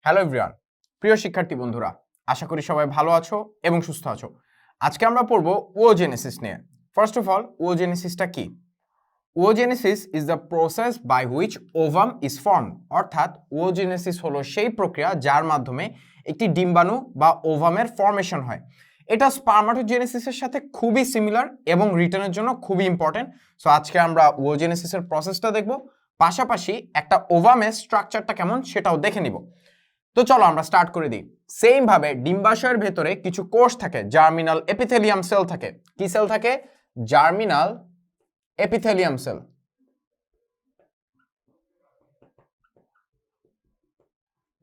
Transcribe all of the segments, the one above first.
Hello everyone, প্রিয় শিক্ষার্থী বন্ধুরা, আশা করি সবাই ভালো আছো এবং সুস্থ আছো। আজকে আমরা পড়ব ওজেনেসিস নিয়ে। ফার্স্ট অফ অল, ওজেনেসিসটা কি? Oogenesis is the process by which ovum is form. অর্থাৎ ওজেনেসিস হলো সেই প্রক্রিয়া যার মাধ্যমে একটি ডিম্বাণু বা ওভামের ফর্মেশন হয়। এটা স্পার্মাটোজেনেসিসের সাথে খুবই সিমিলার এবং রিটার্নের জন্য খুবই ইম্পর্টেন্ট। সো আজকে আমরা ওজেনেসিসের প্রসেসটা দেখব, পাশাপাশি একটা ওভামের স্ট্রাকচারটা কেমন সেটাও দেখে নিব। তো চলো আমরা স্টার্ট করে দিই। সেম ভাবে ডিম্বাশয়ের ভেতরে কিছু কোষ থাকে, জার্মিনাল এপিথেলিয়াম সেল থাকে। কি সেল থাকে? Germinal epithelium cell.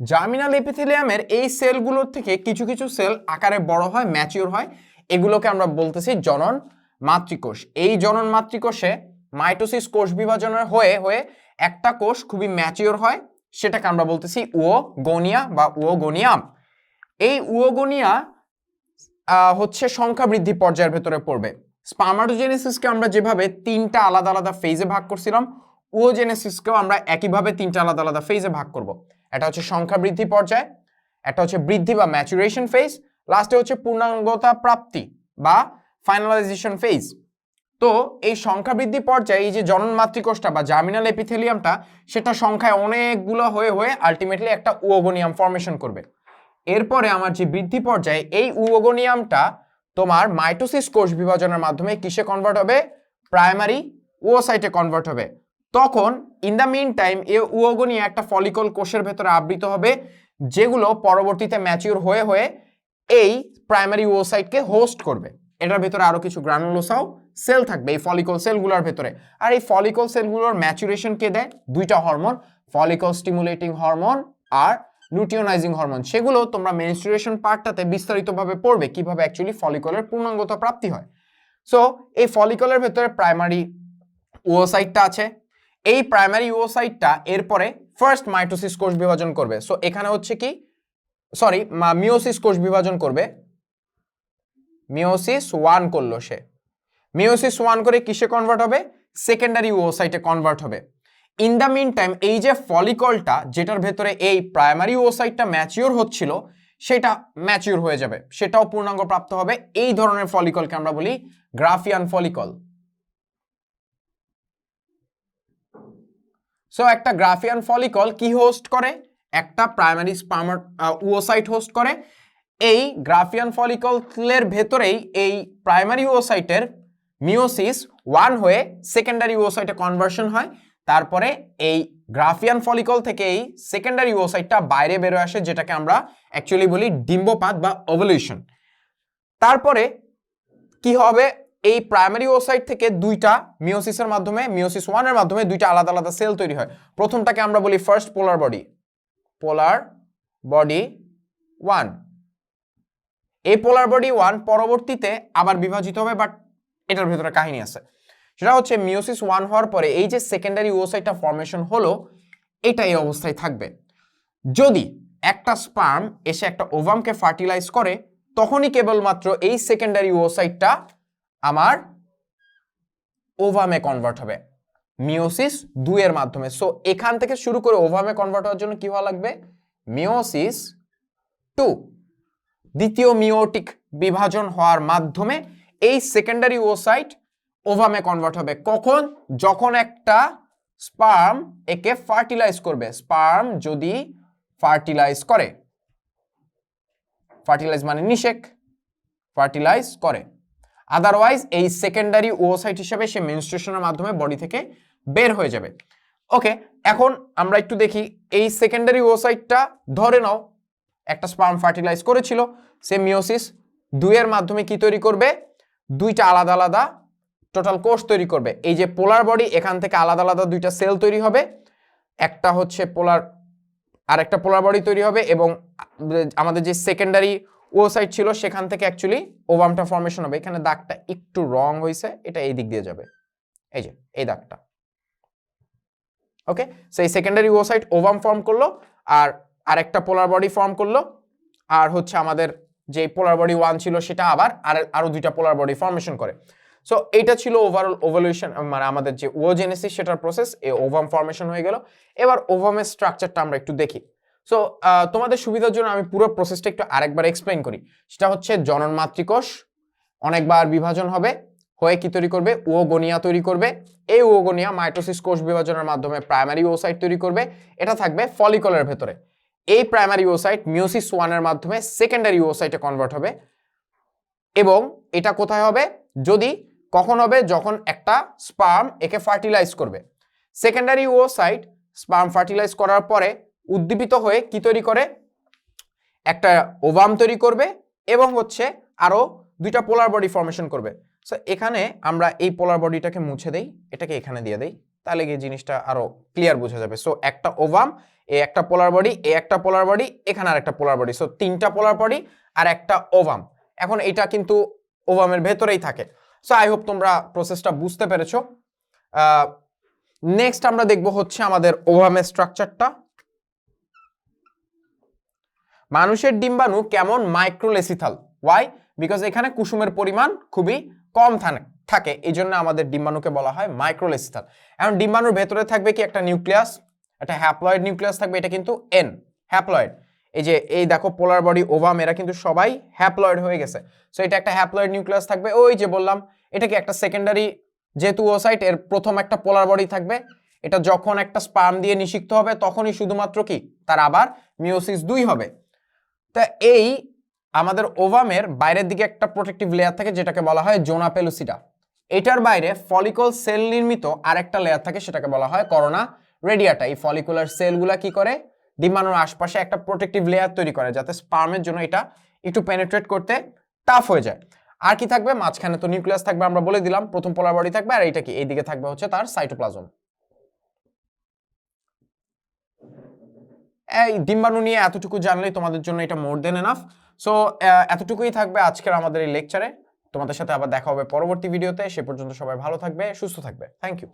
জার্মিনাল এপিথেলিয়ামের এই সেলগুলোর থেকে কিছু কিছু সেল আকারে বড় হয়, ম্যাচিওর হয়। এগুলোকে আমরা বলতেছি জনন মাতৃকোষ। এই জনন মাতৃকোষে মাইটোসিস কোষ বিভাজনের হয়ে হয়ে একটা কোষ খুবই ম্যাচিওর হয়, সেটাকে আমরা বলতেছি উওগোনিয়া বা উওগোনিয়াম। এই উওগোনিয়া হচ্ছে সংখ্যা বৃদ্ধি পর্যায়ের ভেতরে পড়বে। স্পার্মাটোজেনেসিসকে আমরা যেভাবে তিনটা আলাদা আলাদা ফেজে ভাগ করছিলাম, ওজেনেসিসকেও আমরা একইভাবে তিনটা আলাদা আলাদা ফেজে ভাগ করব। এটা হচ্ছে সংখ্যা বৃদ্ধি পর্যায়, একটা হচ্ছে বৃদ্ধি বা ম্যাচুরেশন ফেজ, লাস্টে হচ্ছে পূর্ণাঙ্গতা প্রাপ্তি বা ফাইনালাইজেশন ফেজ। তো এই সংখ্যা বৃদ্ধি পর্যায়ে এই যে জনন মাতৃকোষটা বা জার্মিনাল এপিথেলিয়ামটা, সেটা সংখ্যায় অনেকগুলো হয়ে হয়ে আলটিমেটলি একটা উওগোনিয়াম ফর্মেশন করবে। এরপরে আমার যে বৃদ্ধি পর্যায়ে এই উওগোনিয়ামটা তোমার মাইটোসিস কোষ বিভাজনের মাধ্যমে কিসে কনভার্ট হবে? প্রাইমারি ওসাইটে কনভার্ট হবে। তখন ইন দ্য মিন টাইম এই উওগোনিয়া একটা ফলিকল কোষের ভেতরে আবৃত হবে, যেগুলো পরবর্তীতে ম্যাচিওর হয়ে হয়ে এই প্রাইমারি ওসাইটকে হোস্ট করবে। এটার ভেতরে আরো কিছু গ্রানুলোসাও সেল থাকবে এই ফলিকল সেলগুলোর ভেতরে। আর এই ফলিকল সেলগুলোর ম্যাচুরেশন কে দেয়? দুইটা হরমোন, ফলিকল স্টিমুলেটিং হরমোন আর লুটিওনাইজিং হরমোন। সেগুলো তোমরা মেনস্ট্রুয়েশন পার্টটাতে বিস্তারিতভাবে পড়বে কিভাবে অ্যাকচুয়ালি ফলিকলের পূর্ণাঙ্গতা প্রাপ্তি হয়। সো এই ফলিকলের ভেতরে প্রাইমারি ওসাইটটা আছে। এই প্রাইমারি ওসাইটটা এরপরে ফার্স্ট মাইটোসিস কোষ বিভাজন করবে। সো এখানে হচ্ছে কি, সরি, মিওসিস কোষ বিভাজন করবে। মিওসিস 1 করলো সে। মিওসিস 1 করে কিসে কনভার্ট হবে? সেকেন্ডারি ওসাইটে কনভার্ট হবে। ইন দ্য মিন টাইম এই যে ফলিকলটা, যেটার ভেতরে এই প্রাইমারি ওসাইটটা ম্যাচিওর হচ্ছিল, সেটা ম্যাচিওর হয়ে যাবে, সেটাও পূর্ণাঙ্গ প্রাপ্ত হবে। এই ধরনের ফলিকলকে আমরা বলি গ্রাফিয়ান ফলিকল। সো একটা গ্রাফিয়ান ফলিকল কি হোস্ট করে? একটা প্রাইমারি ওসাইট হোস্ট করে। এই গ্রাফিয়ান ফলিকলের ভেতরেই এই প্রাইমারি ওসাইটের মিওসিস 1 হয়ে সেকেন্ডারি ওসাইটে কনভার্সন হয়। তারপরে এই গ্রাফিয়ান ফলিকল থেকে এই সেকেন্ডারি ওসাইটটা বাইরে বেরোয় আসে, যেটাকে আমরা অ্যাকচুয়ালি বলি ডিম্বপাত বা ওভুলেশন। তারপরে কি হবে? এই প্রাইমারি ওসাইট থেকে দুইটা মিওসিসের মাধ্যমে, মিওসিস 1 এর মাধ্যমে দুইটা আলাদা আলাদা সেল তৈরি হয়। প্রথমটাকে আমরা বলি ফার্স্ট পোলার বডি, পোলার বডি 1। এই পোলার বডি 1 পরবর্তীতে আবার বিভাজিত হবে, বাট এটার ভেতরে কাহিনী আছে। সেটা হচ্ছে মিওসিস 1 হওয়ার পরে এই যে সেকেন্ডারি ওসাইটটা ফর্মেশন হলো, এটা এই অবস্থায় থাকবে। যদি একটা স্পার্ম এসে একটা ওভামকে ফার্টিলাইজ করে, তখনই কেবলমাত্র এই সেকেন্ডারি ওসাইটটা আমার ওভামে কনভার্ট হবে মিওসিস 2 এর মাধ্যমে। সো এখান থেকে শুরু করে ওভামে কনভার্ট হওয়ার জন্য কি হওয়া লাগবে? মিওসিস 2। দ্বিতীয় মিওটিক বিভাজন হওয়ার মাধ্যমে এই সেকেন্ডারি ওসাইট ওভামে কনভার্ট হবে। কখন? যখন একটা স্পার্ম একে ফার্টিলাইজ করবে। স্পার্ম যদি ফার্টিলাইজ করে, ফার্টিলাইজ মানে নিষেক, ফার্টিলাইজ করে। আদারওয়াইজ এই সেকেন্ডারি ওসাইট হিসেবে সে মেনস্ট্রুয়েশনের মাধ্যমে বডি থেকে বের হয়ে যাবে। ওকে, এখন আমরা একটু দেখি এই সেকেন্ডারি ওসাইটটা, ধরে নাও একটা স্পার্ম ফার্টিলাইজ করেছিল, সে মিওসিস 2 এর মাধ্যমে কি তৈরি করবে? দুইটা আলাদা আলাদা টোটাল কোষ তৈরি করবে। এই যে পোলার বডি, এখান থেকে আলাদা আলাদা দুইটা সেল তৈরি হবে, একটা হচ্ছে পোলার আর একটা পোলার বডি তৈরি হবে, এবং আমাদের যে সেকেন্ডারি ওসাইট ছিল সেখান থেকে অ্যাকচুয়ালি ওভামটা ফর্মেশন হবে। এখানে দাগটা একটু রং হয়েছে, এটা এই দিক দিয়ে যাবে, এই যে এই দাগটা। ওকে, সো এই সেকেন্ডারি ওসাইট ওভাম ফর্ম করলো, আর আরেকটা পোলার বডি ফর্ম করলো, আর হচ্ছে আমাদের যে পোলার বডি 1 ছিল সেটা আবার আরো দুইটা পোলার বডি ফর্মেশন করে। সো এটা ছিল ওভারঅল ওভলিউশন, মানে আমাদের যে ওজেনেসিস সেটার প্রসেস। এই ওভাম ফর্মেশন হয়ে গেল। এবার ওভামের স্ট্রাকচারটা আমরা একটু দেখি। সো তোমাদের সুবিধার জন্য আমি পুরো প্রসেসটা একটু আরেকবার এক্সপ্লেইন করি। সেটা হচ্ছে জনন মাতৃকোষ অনেকবার বিভাজন হবে, হয়ে কি তৈরি করবে, ওগোনিয়া তৈরি করবে। এই ওগোনিয়া মাইটোসিস কোষ বিভাজনের মাধ্যমে প্রাইমারি ওসাইট তৈরি করবে, এটা থাকবে ফলিকলের ভেতরে। এই প্রাইমারি ওসাইট মিওসিস 1 এর মাধ্যমে সেকেন্ডারি ওসাইটে কনভার্ট হবে, এবং এটা কোথায় হবে, যদি কখন হবে, যখন একটা স্পার্ম একে ফার্টিলাইজ করবে। সেকেন্ডারি ওসাইট স্পার্ম ফার্টিলাইজ করার পরে উদ্দীপিত হয়ে কি তৈরি করে, একটা ওভাম তৈরি করবে, এবং হচ্ছে আরো দুইটা পোলার বডি ফর্মেশন করবে। সো এখানে আমরা এই পোলার বডিটাকে মুছে দেই, এটাকে এখানে দিয়ে দেই, তাহলে গিয়ে জিনিসটা আরো ক্লিয়ার বোঝা যাবে। সো একটা ওভাম, এই একটা পোলার বডি, এই একটা পোলার বডি, এখানে আর একটা পোলার বডি, সো তিনটা পোলার বডি আর একটা ওভাম। এখন এটা কিন্তু ওভামের ভেতরেই থাকে। সো আই হোপ তোমরা প্রসেসটা বুঝতে পেরেছো। নেক্সট আমরা দেখবো হচ্ছে আমাদের ওভামের স্ট্রাকচারটা। মানুষের ডিম্বাণু কেমন মাইক্রোলেসিথাল, ওয়াই, বিকজ এখানে কুসুমের পরিমাণ খুবই কম থাকে, এই জন্য আমাদের ডিম্বাণুকে বলা হয় মাইক্রোলেসিথাল। এখন ডিম্বাণুর ভেতরে থাকবে কি একটা নিউক্লিয়াস, একটা হ্যাপ্লয়েড নিউক্লিয়াস থাকবে, এটা কিন্তু এন হ্যাপ্লয়েড। এই যে এই দেখো পোলার বডি ওভাম এরা কিন্তু সবাই হ্যাপ্লয়েড হয়ে গেছে। সো এটা একটা হ্যাপ্লয়েড নিউক্লিয়াস থাকবে, ওই যে বললাম এটা কি একটা সেকেন্ডারি, যেহেতু ওসাইট এর প্রথম একটা পোলার বডি থাকবে, এটা যখন একটা স্পার্ম দিয়ে নিষিক্ত হবে তখনই শুধুমাত্র কি তার আবার মিওসিস 2 হবে। তা এই আমাদের ওভামের বাইরের দিকে একটা প্রোটেক্টিভ লেয়ার থাকে যেটাকে বলা হয় জোনা পেলুসিডা। এটার বাইরে ফলিকল সেল নির্মিত আরেকটা লেয়ার থাকে, সেটাকে বলা হয় করোনা রেডিয়াটা। এই ফলিকুলার সেলগুলা কি করে, ডিম্বাণুর আশপাশে একটা প্রোটেক্টিভ লেয়ার তৈরি করে, যাতে স্পার্মের জন্য এটা একটু পেনিট্রেট করতে টাফ হয়ে যায়। আর কি থাকবে, মাঝখানে তো নিউক্লিয়াস থাকবে, আমরা বলে দিলাম প্রথম পোলার বডি থাকবে, আর এইটা কি এইদিকে থাকবে হচ্ছে তার সাইটোপ্লাজম। এই ডিম্বাণু নিয়ে এতটুকু জানলেই তোমাদের জন্য এটা মোর দেন এনাফ। সো এতটুকুই থাকবে আজকের আমাদের এই লেকচারে। তোমাদের সাথে আবার দেখা হবে পরবর্তী ভিডিওতে। সে পর্যন্ত সবাই ভালো থাকবে, সুস্থ থাকবে। Thank you.